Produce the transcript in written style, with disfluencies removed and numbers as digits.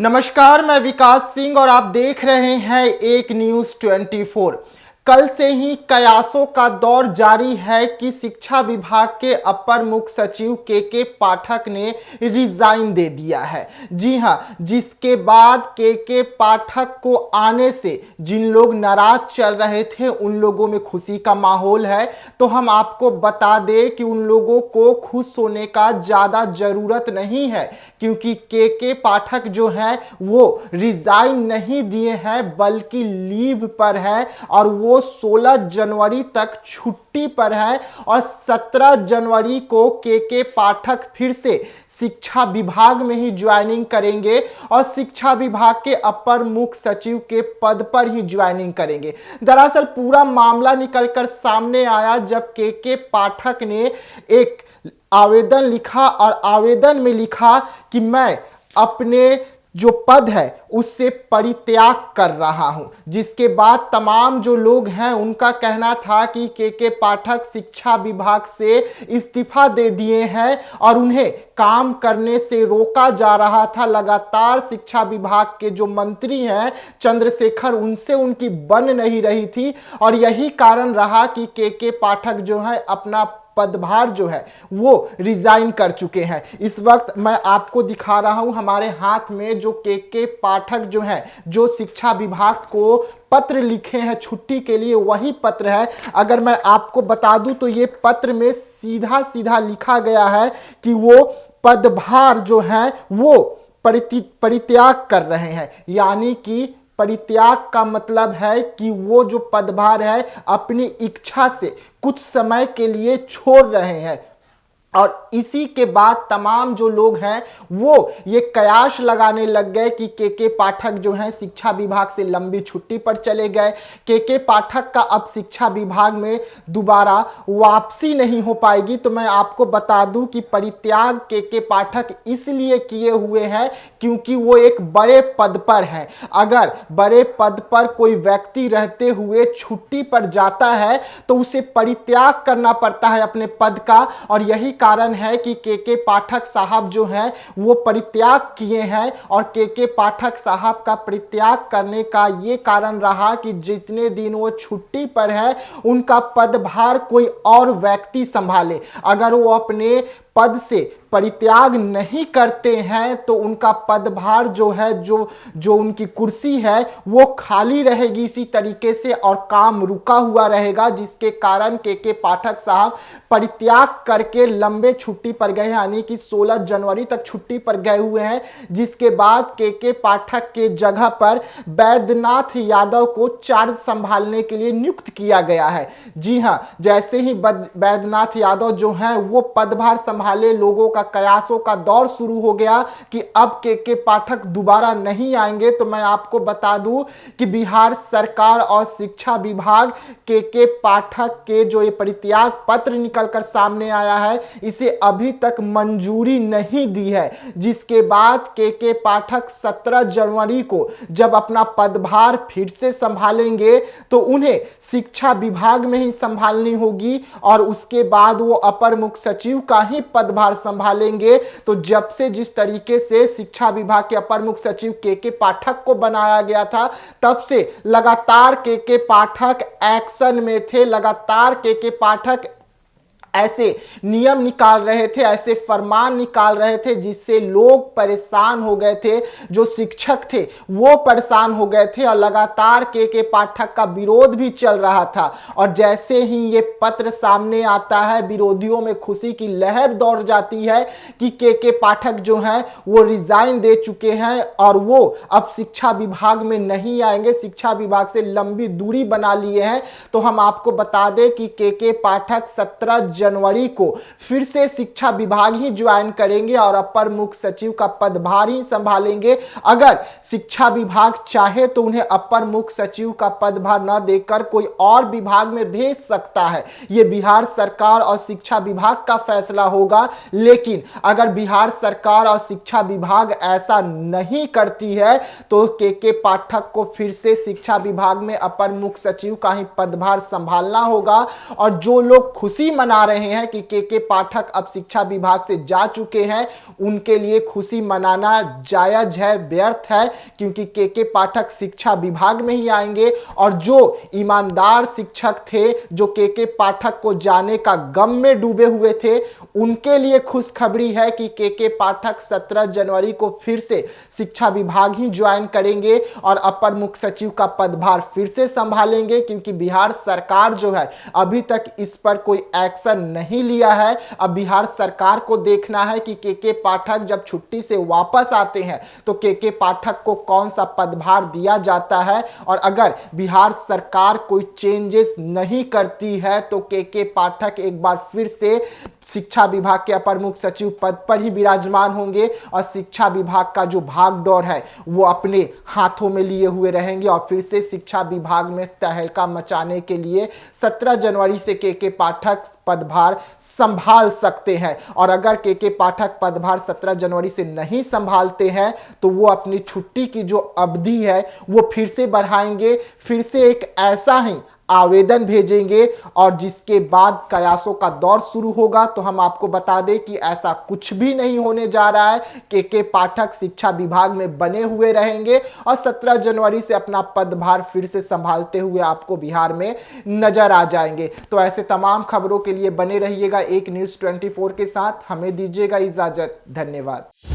नमस्कार, मैं विकास सिंह और आप देख रहे हैं एक न्यूज़ 24। कल से ही कयासों का दौर जारी है कि शिक्षा विभाग के अपर मुख्य सचिव के पाठक ने रिजाइन दे दिया है। जी हां, जिसके बाद के पाठक को आने से जिन लोग नाराज चल रहे थे उन लोगों में खुशी का माहौल है। तो हम आपको बता दें कि उन लोगों को खुश होने का ज़्यादा ज़रूरत नहीं है, क्योंकि के पाठक जो हैं वो रिजाइन नहीं दिए हैं बल्कि लीव पर है और वो 16 जनवरी तक छुट्टी पर है और 17 जनवरी को के पाठक फिर से शिक्षा विभाग में ही ज्वाइनिंग करेंगे और शिक्षा विभाग के अपर मुख्य सचिव के पद पर ही ज्वाइनिंग करेंगे। दरअसल पूरा मामला निकलकर सामने आया जब के पाठक ने एक आवेदन लिखा और आवेदन में लिखा कि मैं अपने जो पद है उससे परित्याग कर रहा हूं, जिसके बाद तमाम जो लोग हैं उनका कहना था कि के पाठक शिक्षा विभाग से इस्तीफा दे दिए हैं और उन्हें काम करने से रोका जा रहा था। लगातार शिक्षा विभाग के जो मंत्री हैं चंद्रशेखर, उनसे उनकी बन नहीं रही थी और यही कारण रहा कि के पाठक जो है अपना पदभार जो है वो रिजाइन कर चुके हैं। इस वक्त मैं आपको दिखा रहा हूं हमारे हाथ में जो के पाठक जो है, जो शिक्षा विभाग को पत्र लिखे हैं छुट्टी के लिए, वही पत्र है। अगर मैं आपको बता दूं तो ये पत्र में सीधा सीधा लिखा गया है कि वो पदभार जो है वो परित्याग कर रहे हैं। यानी कि परित्याग का मतलब है कि वो जो पदभार है अपनी इच्छा से कुछ समय के लिए छोड़ रहे हैं। और इसी के बाद तमाम जो लोग हैं वो ये कयास लगाने लग गए कि के पाठक जो हैं शिक्षा विभाग से लंबी छुट्टी पर चले गए। के पाठक का अब शिक्षा विभाग में दोबारा वापसी नहीं हो पाएगी। तो मैं आपको बता दूं कि परित्याग के पाठक इसलिए किए हुए हैं क्योंकि वो एक बड़े पद पर हैं। अगर बड़े पद पर कोई व्यक्ति रहते हुए छुट्टी पर जाता है तो उसे परित्याग करना पड़ता है अपने पद का, और यही कारण है कि के पाठक साहब जो हैं वो परित्याग किए हैं। और के पाठक साहब का परित्याग करने का ये कारण रहा कि जितने दिन वो छुट्टी पर है उनका पदभार कोई और व्यक्ति संभाले। अगर वो अपने पद से परित्याग नहीं करते हैं तो उनका पदभार जो है, जो उनकी कुर्सी है वो खाली रहेगी इसी तरीके से और काम रुका हुआ रहेगा, जिसके कारण के पाठक साहब परित्याग करके लंबे छुट्टी पर गए, यानी कि 16 जनवरी तक छुट्टी पर गए हुए हैं। जिसके बाद के पाठक के जगह पर बैद्यनाथ यादव को चार्ज संभालने के लिए नियुक्त किया गया है। जी हां, जैसे ही बैद्यनाथ यादव जो हैं वो पदभार संभाले, लोगों का कयासों का दौर शुरू हो गया कि अब के पाठक दोबारा नहीं आएंगे। तो मैं आपको बता दूं कि बिहार सरकार और शिक्षा विभाग के पाठक के जो ये परित्याग पत्र निकलकर सामने आया है इसे अभी तक मंजूरी नहीं दी है। जिसके बाद के पाठक 17 जनवरी को जब अपना पदभार फिर से संभालेंगे तो उन्हें शिक्षा विभाग में ही संभालनी होगी और उसके बाद वो अपर मुख्य सचिव का ही पदभार संभालेंगे। तो जब से जिस तरीके से शिक्षा विभाग के अपर मुख्य सचिव के पाठक को बनाया गया था तब से लगातार के पाठक एक्शन में थे। लगातार के पाठक ऐसे नियम निकाल रहे थे, ऐसे फरमान निकाल रहे थे जिससे लोग परेशान हो गए थे। जो शिक्षक थे वो परेशान हो गए थे और लगातार के पाठक का विरोध भी चल रहा था। और जैसे ही ये पत्र सामने आता है विरोधियों में खुशी की लहर दौड़ जाती है कि के पाठक जो हैं वो रिजाइन दे चुके हैं और वो अब शिक्षा विभाग में नहीं आएंगे, शिक्षा विभाग से लंबी दूरी बना लिए हैं। तो हम आपको बता दें कि के पाठक 17 जनवरी को फिर से शिक्षा विभाग ही ज्वाइन करेंगे और अपर मुख्य सचिव का पदभार ही संभालेंगे। अगर शिक्षा विभाग चाहे तो उन्हें अपर मुख्य सचिव का पदभार न देकर कोई और विभाग में भेज सकता है। यह बिहार सरकार और शिक्षा विभाग का फैसला होगा। लेकिन अगर बिहार सरकार और शिक्षा विभाग ऐसा नहीं करती है तो के पाठक को फिर से शिक्षा विभाग में अपर मुख्य सचिव का ही पदभार संभालना होगा। और जो लोग खुशी मना रहे हैं कि के पाठक अब शिक्षा विभाग से जा चुके हैं, उनके लिए खुशी मनाना जायज है, व्यर्थ है, क्योंकि के पाठक शिक्षा विभाग में ही आएंगे। और जो ईमानदार शिक्षक थे, जो के पाठक को जाने का गम में डूबे हुए थे, उनके लिए खुशखबरी है कि के पाठक 17 जनवरी को फिर से शिक्षा विभाग ही ज्वाइन करेंगे और अपर मुख्य सचिव का पदभार फिर से संभालेंगे, क्योंकि बिहार सरकार जो है अभी तक इस पर कोई एक्शन नहीं लिया है। अब बिहार सरकार को देखना है कि के पाठक जब छुट्टी से वापस आते हैं तो के पाठक को कौन सा पदभार दिया जाता है, और अगर बिहार सरकार कोई चेंजेस नहीं करती है तो के पाठक एक बार फिर से शिक्षा विभाग के अपर मुख्य सचिव पद पर ही विराजमान होंगे और शिक्षा विभाग का जो भागदौड़ है वो अपने हाथों में लिए हुए रहेंगे और फिर से शिक्षा विभाग में तहलका मचाने के लिए 17 जनवरी से के पाठक पदभार संभाल सकते हैं। और अगर के पाठक पदभार 17 जनवरी से नहीं संभालते हैं तो वो अपनी छुट्टी की जो अवधि है वो फिर से बढ़ाएंगे, फिर से एक ऐसा ही आवेदन भेजेंगे और जिसके बाद कयासों का दौर शुरू होगा। तो हम आपको बता दें कि ऐसा कुछ भी नहीं होने जा रहा है। के पाठक शिक्षा विभाग में बने हुए रहेंगे और 17 जनवरी से अपना पदभार फिर से संभालते हुए आपको बिहार में नजर आ जाएंगे। तो ऐसे तमाम खबरों के लिए बने रहिएगा एक न्यूज़ 24 के साथ। हमें दीजिएगा इजाजत। धन्यवाद।